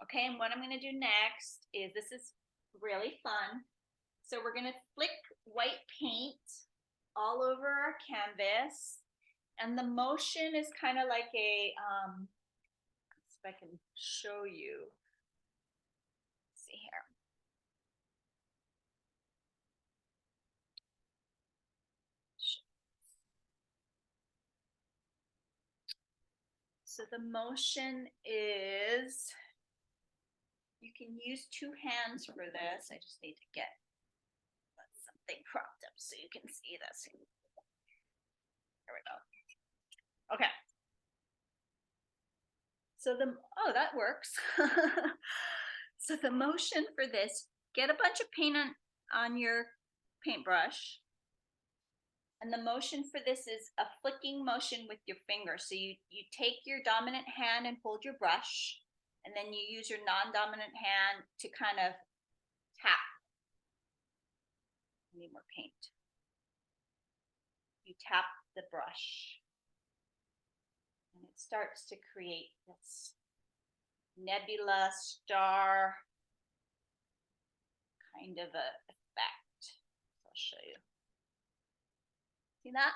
Speaker 1: Okay, and what I'm going to do next is, this is really fun. So we're going to flick white paint all over our canvas. And the motion is kind of like a, if I can show you. Let's see here. So the motion is, you can use two hands for this. I just need to get something propped up so you can see this. There we go. Okay. So oh, that works. So the motion for this, get a bunch of paint on your paintbrush. And the motion for this is a flicking motion with your finger. So you take your dominant hand and hold your brush, and then you use your non-dominant hand to kind of tap. I need more paint. You tap the brush, and it starts to create this nebula star kind of a effect. So I'll show you. See that?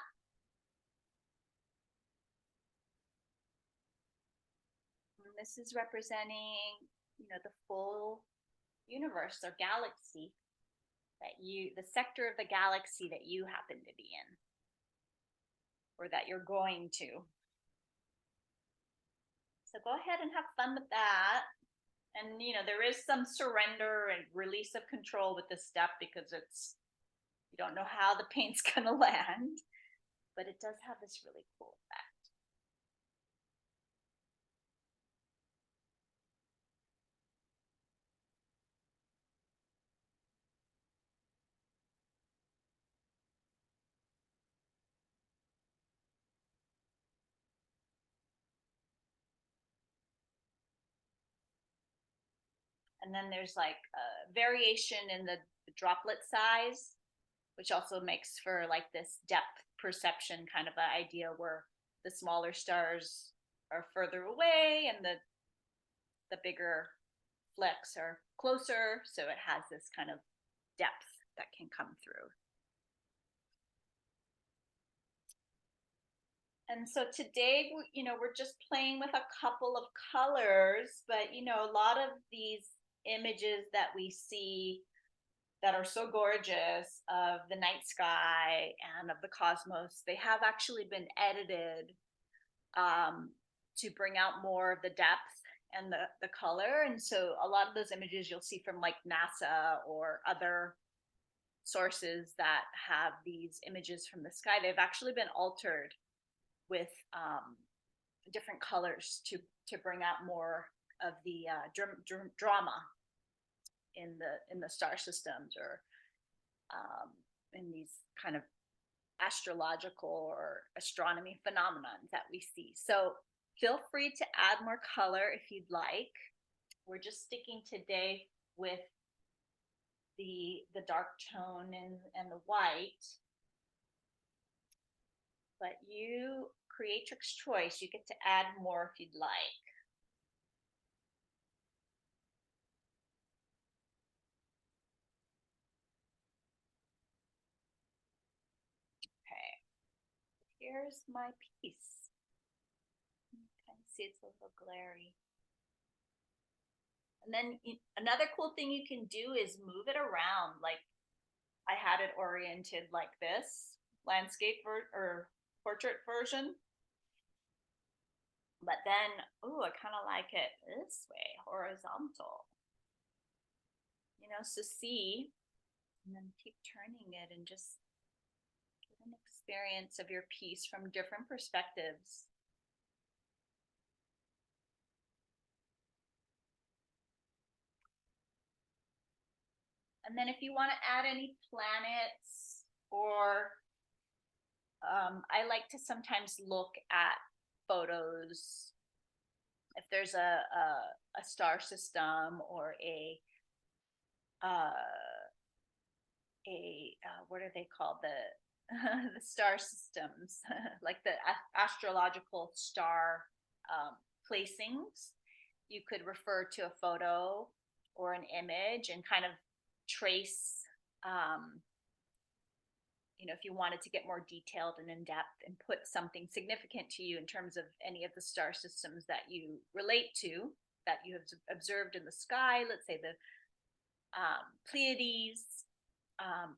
Speaker 1: And this is representing, the full universe or galaxy that the sector of the galaxy that you happen to be in, or that you're going to. So go ahead and have fun with that. And, there is some surrender and release of control with this step, because you don't know how the paint's going to land, but it does have this really cool effect. And then there's like a variation in the droplet size, which also makes for like this depth perception kind of an idea, where the smaller stars are further away and the bigger flecks are closer. So it has this kind of depth that can come through. And so today, we're just playing with a couple of colors, but, a lot of these images that we see that are so gorgeous of the night sky and of the cosmos, they have actually been edited to bring out more of the depth and the color. And so a lot of those images you'll see from like NASA or other sources that have these images from the sky, they've actually been altered with different colors to bring out more of the drama in the star systems, or in these kind of astrological or astronomy phenomenons that we see. So feel free to add more color if you'd like. We're just sticking today with the dark tone and the white, but you, creatrix choice, you get to add more if you'd like. Okay, here's my piece. You can see it's a little glary. And then another cool thing you can do is move it around. Like I had it oriented like this, landscape or portrait version. But then, I kind of like it this way, horizontal. So see, and then keep turning it and just get an experience of your piece from different perspectives. And then if you want to add any planets, or I like to sometimes look at photos. If there's a star system, or what are they called? the star systems, like the astrological star placings. You could refer to a photo or an image and kind of trace, if you wanted to get more detailed and in depth and put something significant to you in terms of any of the star systems that you relate to, that you have observed in the sky, let's say the Pleiades,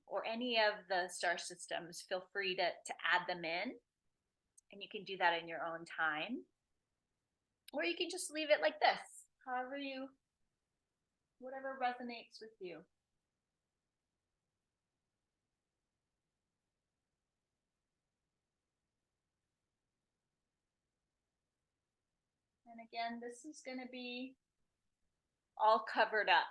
Speaker 1: or any of the star systems, feel free to add them in. And you can do that in your own time. Or you can just leave it like this, whatever resonates with you. And again, this is going to be all covered up.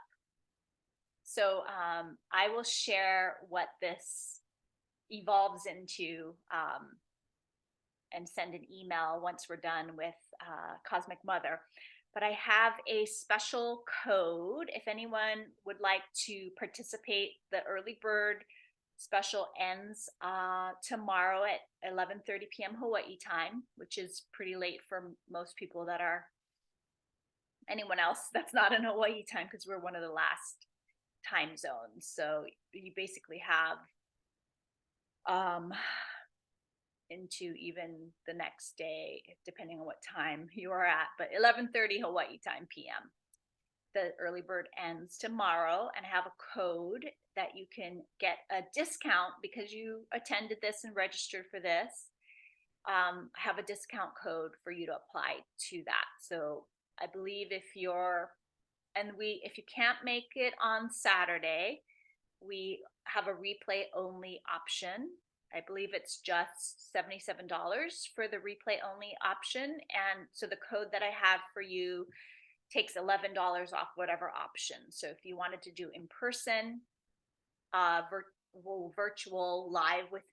Speaker 1: So I will share what this evolves into and send an email once we're done with Cosmic Mother. But I have a special code if anyone would like to participate. The early bird special ends tomorrow at 11:30 p.m. Hawaii time, which is pretty late for most people that are anyone else that's not in Hawaii time, because we're one of the last time zones. So you basically have into even the next day, depending on what time you are at, but 11:30 Hawaii time PM. The early bird ends tomorrow, and I have a code that you can get a discount because you attended this and registered for this. I have a discount code for you to apply to that. So I believe if you can't make it on Saturday, we have a replay only option. I believe it's just $77 for the replay only option. And so the code that I have for you takes $11 off whatever option. So if you wanted to do in person, virtual live with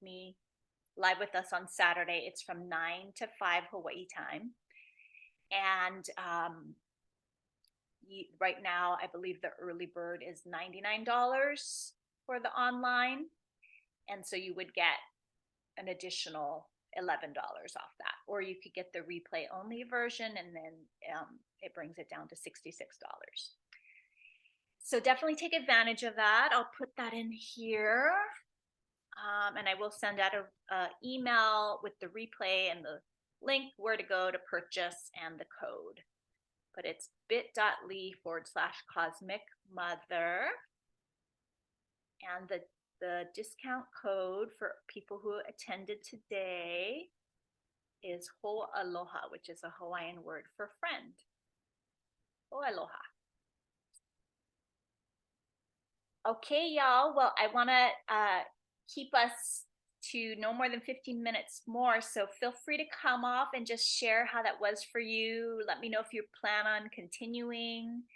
Speaker 1: us on Saturday, it's from 9 to 5 Hawaii time. And right now, I believe the early bird is $99 for the online. And so you would get an additional $11 off that. Or you could get the replay only version, and then it brings it down to $66. So definitely take advantage of that. I'll put that in here. And I will send out an email with the replay and the link where to go to purchase and the code. But it's bit.ly/cosmic mother. And the discount code for people who attended today is ho'aloha, which is a Hawaiian word for friend. Ho'aloha. Okay, y'all. Well, I want to keep us to no more than 15 minutes more. So feel free to come off and just share how that was for you. Let me know if you plan on continuing.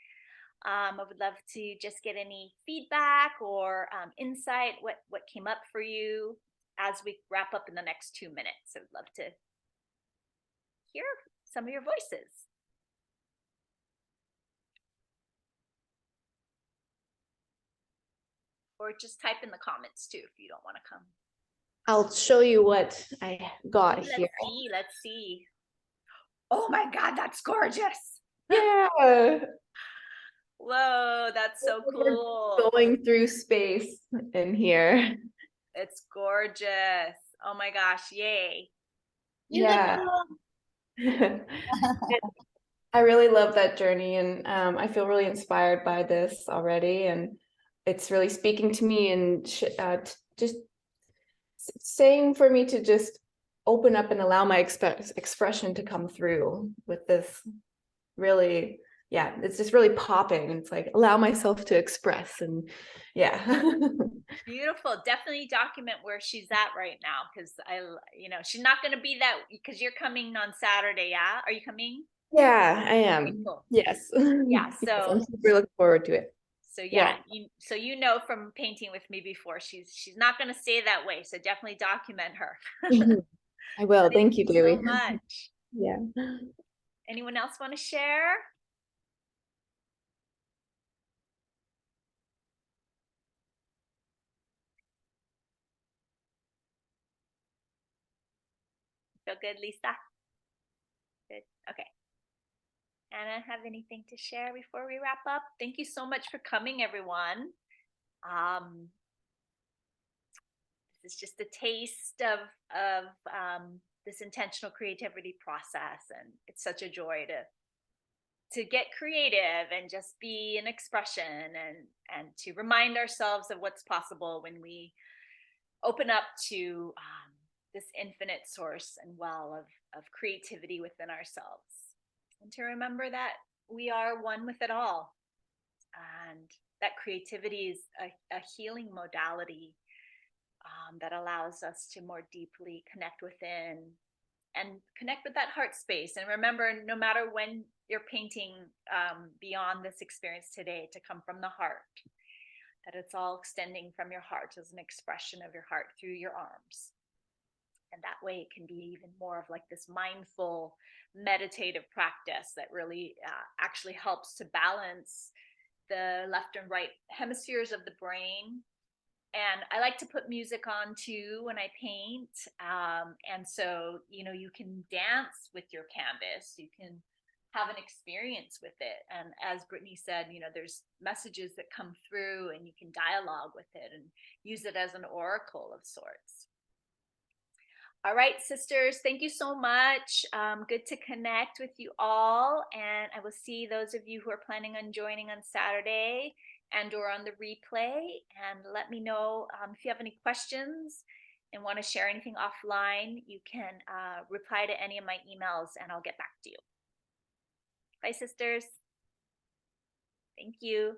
Speaker 1: I would love to just get any feedback or insight, what came up for you as we wrap up in the next 2 minutes. I would love to hear some of your voices. Or just type in the comments too if you don't want to come.
Speaker 3: I'll show you what I got here.
Speaker 1: Let's see. Oh my God, that's gorgeous.
Speaker 3: Yeah.
Speaker 1: Whoa, that's so cool.
Speaker 3: Going through space in here.
Speaker 1: It's gorgeous. Oh my gosh, yay.
Speaker 3: Yeah. I really love that journey, and I feel really inspired by this already, and it's really speaking to me, and just saying for me to just open up and allow my expression to come through with this. Really, yeah, it's just really popping. It's like allow myself to express, and yeah.
Speaker 1: Beautiful. Definitely document where she's at right now, because she's not going to be that, because you're coming on Saturday. Yeah, are you coming?
Speaker 3: Yeah, I am.
Speaker 1: Cool.
Speaker 3: Yes.
Speaker 1: Yeah. So
Speaker 3: yes, I'm super looking forward to it.
Speaker 1: So yeah, from painting with me before, she's not going to stay that way. So definitely document her.
Speaker 3: I will. Thank you, Dewi.
Speaker 1: So much.
Speaker 3: Yeah.
Speaker 1: Anyone else want to share? Feel good, Lisa? Good. Okay. Anna, have anything to share before we wrap up? Thank you so much for coming, everyone. This is just a taste of this intentional creativity process, and it's such a joy to get creative and just be an expression, and to remind ourselves of what's possible when we open up to this infinite source and well of creativity within ourselves, and to remember that we are one with it all, and that creativity is a healing modality that allows us to more deeply connect within and connect with that heart space. And remember, no matter when you're painting beyond this experience today, to come from the heart, that it's all extending from your heart as an expression of your heart through your arms. And that way it can be even more of like this mindful meditative practice that really actually helps to balance the left and right hemispheres of the brain. And I like to put music on too when I paint. And so, you can dance with your canvas. You can have an experience with it. And as Brittany said, there's messages that come through, and you can dialogue with it and use it as an oracle of sorts. All right, sisters, thank you so much. Good to connect with you all. And I will see those of you who are planning on joining on Saturday and or on the replay. And let me know if you have any questions and want to share anything offline. You can reply to any of my emails and I'll get back to you. Bye, sisters. Thank you.